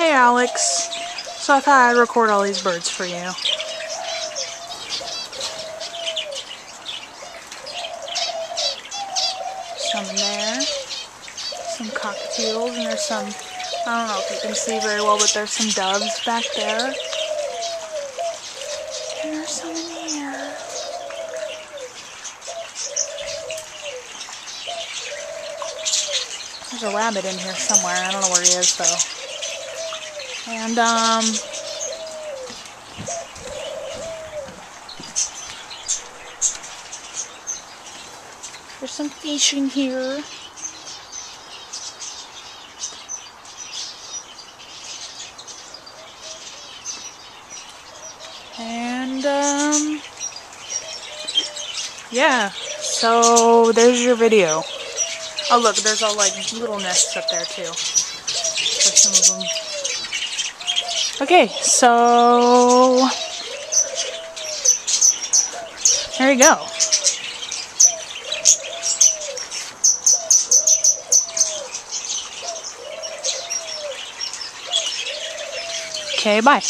Hey Alex, so I thought I'd record all these birds for you. Some in there, some cockatiels, and there's some, I don't know if you can see very well, but there's some doves back there. And there's some in here. There's a rabbit in here somewhere, I don't know where he is though. And there's some fish in here. And yeah, so there's your video. Oh look, there's all like little nests up there too. For some of them. Okay, so there you go. Okay, bye.